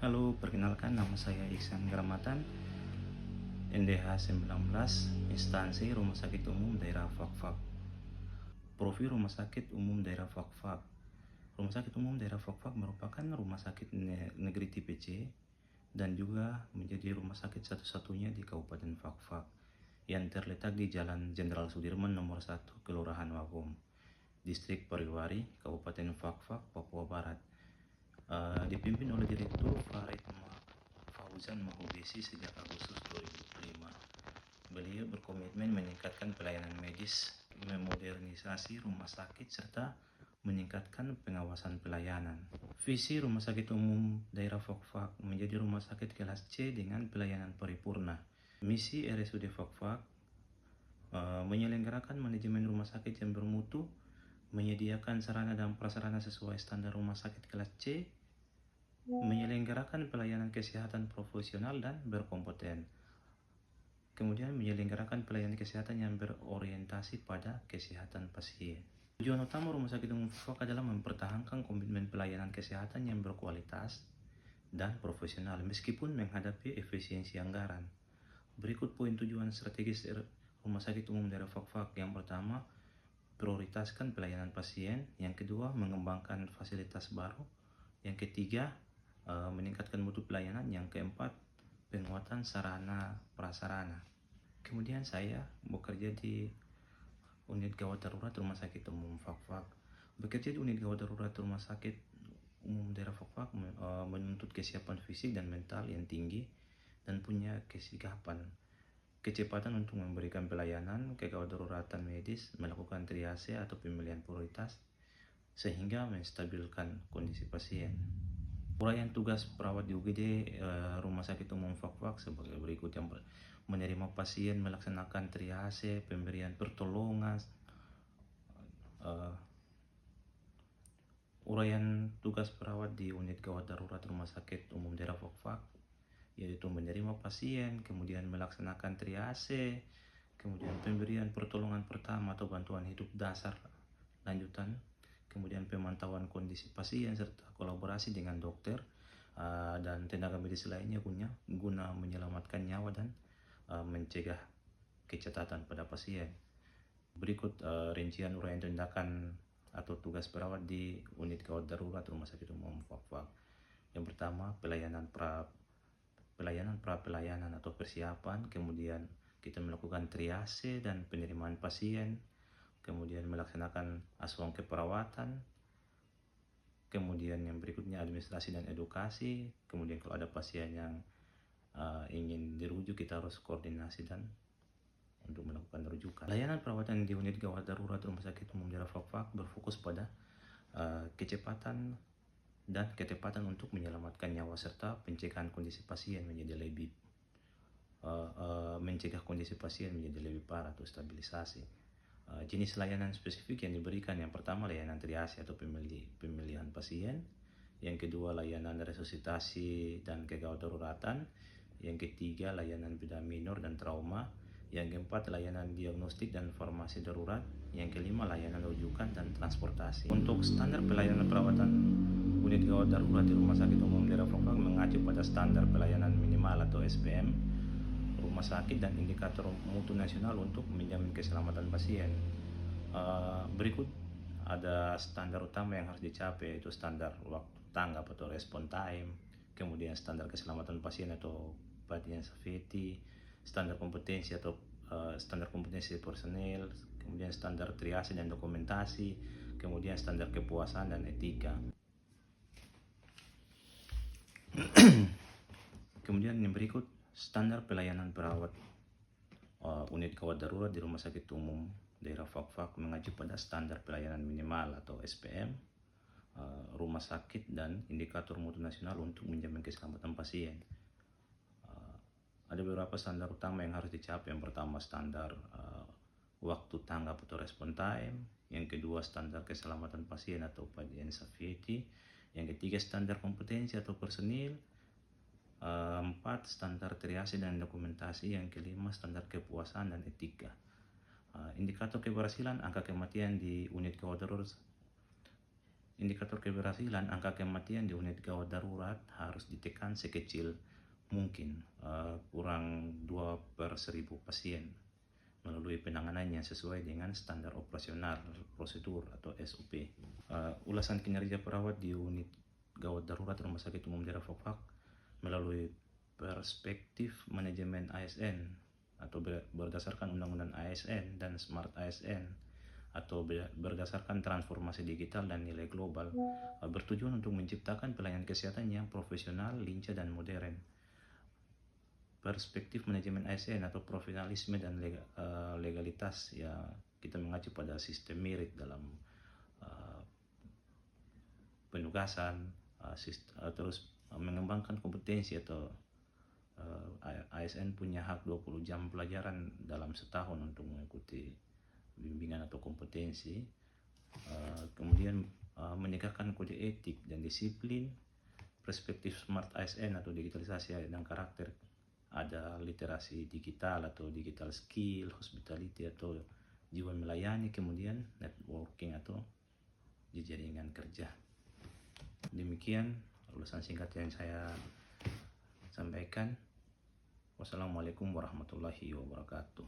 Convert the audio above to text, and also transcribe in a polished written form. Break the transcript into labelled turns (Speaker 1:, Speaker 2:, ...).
Speaker 1: Halo, perkenalkan nama saya Iksan Gramatan, NDH 19, instansi Rumah Sakit Umum Daerah Fakfak. Profil Rumah Sakit Umum Daerah Fakfak. Rumah Sakit Umum Daerah Fakfak merupakan rumah sakit negeri tipe C dan juga menjadi rumah sakit satu-satunya di Kabupaten Fakfak yang terletak di Jalan Jenderal Sudirman nomor 1, Kelurahan Wavom, Distrik Pariwari, Kabupaten Fakfak, Papua Barat. Dipimpin oleh Direktur Farid Fauzan Mahubesi sejak Agustus 2005. Beliau berkomitmen meningkatkan pelayanan medis, memodernisasi rumah sakit, serta meningkatkan pengawasan pelayanan. Visi Rumah Sakit Umum Daerah Fakfak menjadi rumah sakit kelas C dengan pelayanan paripurna. Misi RSUD Fakfak menyelenggarakan manajemen rumah sakit yang bermutu, menyediakan sarana dan prasarana sesuai standar rumah sakit kelas C, menyelenggarakan pelayanan kesehatan profesional dan berkompeten, kemudian menyelenggarakan pelayanan kesehatan yang berorientasi pada kesehatan pasien. Tujuan utama Rumah Sakit Umum Fakfak adalah mempertahankan komitmen pelayanan kesehatan yang berkualitas dan profesional meskipun menghadapi efisiensi anggaran. Berikut poin tujuan strategis Rumah Sakit Umum Daerah Fakfak. Yang pertama, prioritaskan pelayanan pasien. Yang kedua, mengembangkan fasilitas baru. Yang ketiga, meningkatkan mutu pelayanan. Yang keempat, penguatan sarana prasarana. Kemudian saya bekerja di unit gawat darurat Rumah Sakit Umum Fakfak. Bekerja di unit gawat darurat Rumah Sakit Umum Daerah Fakfak menuntut kesiapan fisik dan mental yang tinggi dan punya kesigapan, kecepatan untuk memberikan pelayanan kegawat daruratan medis, melakukan triase atau pemilihan prioritas sehingga menstabilkan kondisi pasien. Uraian tugas perawat di UGD Rumah Sakit Umum Fakfak sebagai berikut. Yang menerima pasien, melaksanakan triase, pemberian pertolongan. Uraian tugas perawat di unit gawat darurat Rumah Sakit Umum Daerah Fakfak yaitu menerima pasien, kemudian melaksanakan triase, kemudian pemberian pertolongan pertama atau bantuan hidup dasar lanjutan, kemudian pemantauan kondisi pasien serta kolaborasi dengan dokter dan tenaga medis lainnya guna menyelamatkan nyawa dan mencegah kecacatan pada pasien. Berikut rincian uraian tindakan atau tugas perawat di unit gawat darurat Rumah Sakit Umum Fakfak. Yang pertama, pelayanan pra-pelayanan atau persiapan, kemudian kita melakukan triase dan penerimaan pasien, kemudian melaksanakan asuhan keperawatan, kemudian yang berikutnya administrasi dan edukasi, kemudian kalau ada pasien yang ingin dirujuk kita harus koordinasi dan untuk melakukan rujukan. Layanan perawatan di unit gawat darurat Rumah Sakit Umum Daerah Fakfak berfokus pada kecepatan dan ketepatan untuk menyelamatkan nyawa serta pencegahan kondisi pasien menjadi lebih parah atau stabilisasi. Jenis layanan spesifik yang diberikan, yang pertama layanan triase atau pemilihan pasien, yang kedua layanan resusitasi dan kegawat daruratan, yang ketiga layanan bedah minor dan trauma, yang keempat layanan diagnostik dan farmasi darurat, yang kelima layanan rujukan dan transportasi. Untuk standar pelayanan perawatan unit gawat darurat di Rumah Sakit Umum Daerah Fakfak mengacu pada standar pelayanan minimal atau SPM rumah sakit dan indikator mutu nasional untuk menjamin keselamatan pasien. Berikut ada standar utama yang harus dicapai, yaitu standar waktu tanggap atau respon time, kemudian standar keselamatan pasien atau patient safety, standar kompetensi atau standar kompetensi personel, kemudian standar triase dan dokumentasi, kemudian standar kepuasan dan etika. Kemudian yang berikut standar pelayanan perawat unit gawat darurat di Rumah Sakit Umum Daerah Fakfak mengacu pada standar pelayanan minimal atau SPM rumah sakit dan indikator mutu nasional untuk menjamin keselamatan pasien. Ada beberapa standar utama yang harus dicapai. Yang pertama standar waktu tanggap atau respon time, yang kedua standar keselamatan pasien atau patient safety, yang ketiga standar kompetensi atau personil, empat standar triase dan dokumentasi, yang kelima standar kepuasan dan etika. Indikator keberhasilan, angka kematian di unit gawat darurat indikator keberhasilan, angka kematian di unit gawat darurat harus ditekan sekecil mungkin, kurang 2 per 1000 pasien melalui penanganannya sesuai dengan standar operasional prosedur atau SOP. Ulasan kinerja perawat di unit gawat darurat Rumah Sakit Umum Daerah Fak melalui perspektif manajemen ASN atau berdasarkan Undang-Undang ASN dan Smart ASN atau berdasarkan transformasi digital dan nilai global, bertujuan untuk menciptakan pelayanan kesehatan yang profesional, lincah, dan modern. Perspektif manajemen ASN atau profesionalisme dan legalitas, ya kita mengacu pada sistem merit dalam penugasan, terus mengembangkan kompetensi atau ASN punya hak 20 jam pelajaran dalam setahun untuk mengikuti bimbingan atau kompetensi. Kemudian menegakkan kode etik dan disiplin. Perspektif Smart ASN atau digitalisasi dan karakter, ada literasi digital atau digital skill, hospitality atau jiwa melayani, kemudian networking atau jaringan kerja. Demikian ulasan singkat yang saya sampaikan. Wassalamualaikum warahmatullahi wabarakatuh.